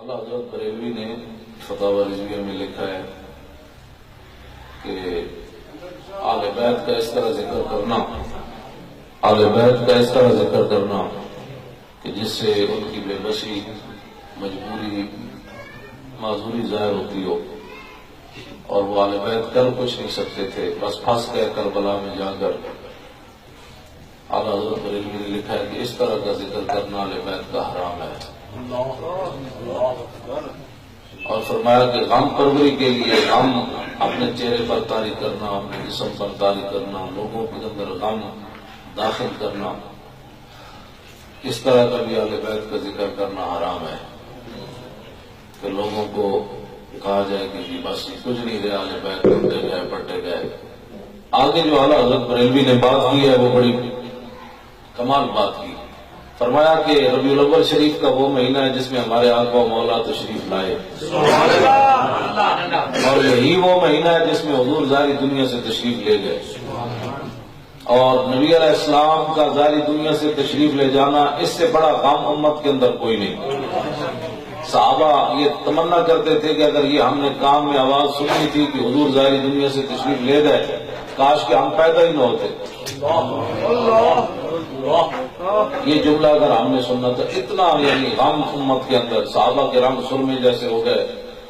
اعلیٰ حضرت بریلوی نے فتاوی رضویہ میں لکھا ہے کہ اہل بیت کا اس طرح ذکر کرنا کہ جس سے ان کی بے بسی مجبوری معذوری ظاہر ہوتی ہو، اور وہ اہل بیت کر کچھ نہیں سکتے تھے، بس پھنس گئے کربلا میں جا کر۔ اعلیٰ حضرت بریلوی نے لکھا ہے کہ اس طرح کا ذکر کرنا اہل بیت کا حرام ہے، اور فرمایا کہ غم پروری کے لیے غم اپنے چہرے پر طاری کرنا، اپنے جسم پر طاری کرنا، لوگوں کے اندر غم داخل کرنا، اس طرح کا بھی اہل بیت کا ذکر کرنا حرام ہے، کہ لوگوں کو کہا جائے کہ جی بس کچھ نہیں رہا، اہل بیت پٹے گئے۔ آگے جو اعلیٰ حضرت بریلوی نے بات کی ہے وہ بڑی کمال بات کی، فرمایا کہ ربیع الاول شریف کا وہ مہینہ ہے جس میں ہمارے آقا و مولا تشریف لائے، اور یہی وہ مہینہ ہے جس میں حضور ظاہری دنیا سے تشریف لے گئے، اور نبی علیہ السلام کا ظاہری دنیا سے تشریف لے جانا اس سے بڑا غم امت کے اندر کوئی نہیں۔ صحابہ یہ تمنا کرتے تھے کہ اگر یہ ہم نے کام میں آواز سنی تھی کہ حضور ظاہری دنیا سے تشریف لے گئے، کاش کہ ہم پیدا ہی نہ ہوتے۔ یہ جملہ اگر ہم نے سننا تو اتنا یعنی غم امت کے اندر، صحابہ کے رنگ سرمے جیسے ہو گئے،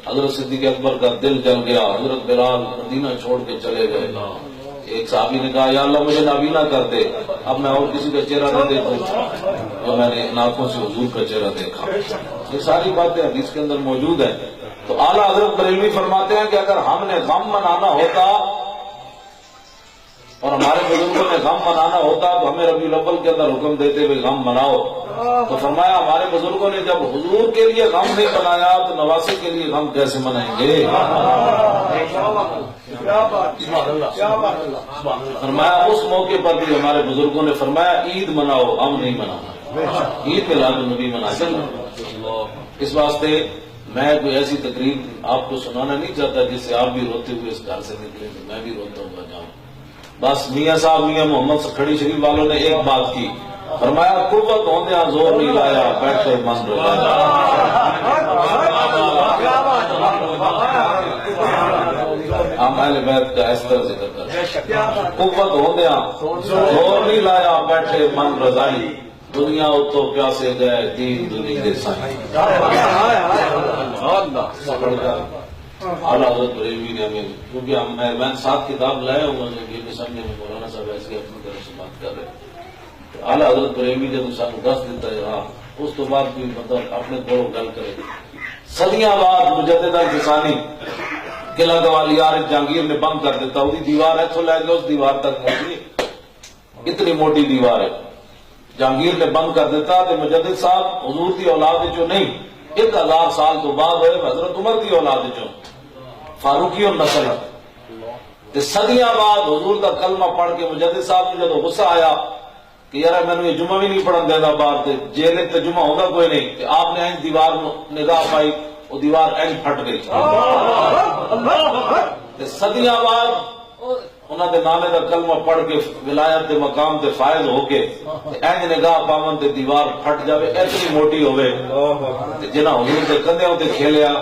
حضرت صدیق اکبر کا دل جل گیا، حضرت بلال مدینہ چھوڑ کے چلے گئے۔ ایک صحابی نے کہا یا اللہ مجھے نابینا کر دے، اب میں اور کسی کا چہرہ نہ دیکھوں جو میں نے آنکھوں سے حضور کا چہرہ دیکھا۔ یہ ساری باتیں حدیث کے اندر موجود ہیں۔ تو اعلیٰ حضرت بریلوی فرماتے ہیں کہ اگر ہم نے غم منانا ہوتا اور ہمارے بزرگوں نے غم منانا ہوتا تو ہمیں ربیع الاول کے اندر حکم دیتے ہوئے غم مناؤ، تو فرمایا ہمارے بزرگوں نے جب حضور کے لیے غم نہیں منایا تو نواسے کے لیے غم کیسے منائیں گے؟ فرمایا اس موقع پر بھی ہمارے بزرگوں نے فرمایا عید مناؤ، غم نہیں منانا، عید میلاد النبی مناتے۔ اس واسطے میں کوئی ایسی تقریر آپ کو سنانا نہیں چاہتا جس سے آپ بھی روتے ہوئے اس گھر سے نکلے تو میں بھی روتا ہوا جاؤں۔ بس میاں صاحب میاں محمد کھڑی شریف والوں نے ایک بات کی، فرمایا قوت ہوندیاں زور نہیں لایا، بیٹھ کر من رلایا۔ ہم اہل بیت کا اس طرح ذکر کرتے ہیں، قوت ہوندیاں زور نہیں لایا، بیٹھے من رضائی، دنیا اتو پیاسے گئے دین دنیا دے سائیں۔ اعلیٰ حضرت بریلوی نے ہمیں، کیونکہ میں ساتھ کتاب لائے ہوں گے یہ بھی سمجھے میں مولانا صاحب ایسے اپنی طرف سے بات کر رہے ہیں۔ اعلیٰ حضرت بریلوی جب سانو دس دیتا ہے ہاں اس تو بعد کوئی مطلب اپنے کو گل کرے۔ صدیاں بعد مجددہ انتسانی قلعہ گوالیار جہانگیر نے بند کر دیتا، وہی دیوار ہے تو لے کے اس دیوار تک پہنچی، اتنی موٹی دیوار ہے، جہانگیر نے بند کر دیتا تو مجدد صاحب حضور کی اولاد جو نہیں 1000 سال تو بعد ہوئے حضرت عمر کی اولاد جو فاروقی اور نسل صدیاں بعد حضور کا کلمہ پڑھ کے مجدد صاحب نے جب غصہ آیا کہ یار میں نے یہ جمعہ بھی نہیں پڑھن دینا باہر جیل تے جمعہ ہوگا کوئی نہیں، کہ آپ نے این دیوار نگاہ پائی وہ دیوار این پھٹ گئی۔ صدیاں بعد انہوں نے نانے کا کلمہ پڑھ کے ولایت دے مقام تے فائز ہو کے این نگاہ پاون تے دیوار پھٹ جاوے، ایتنی موٹی ہوئے جنہاں حضور دے کندھیاں تے کھیلیا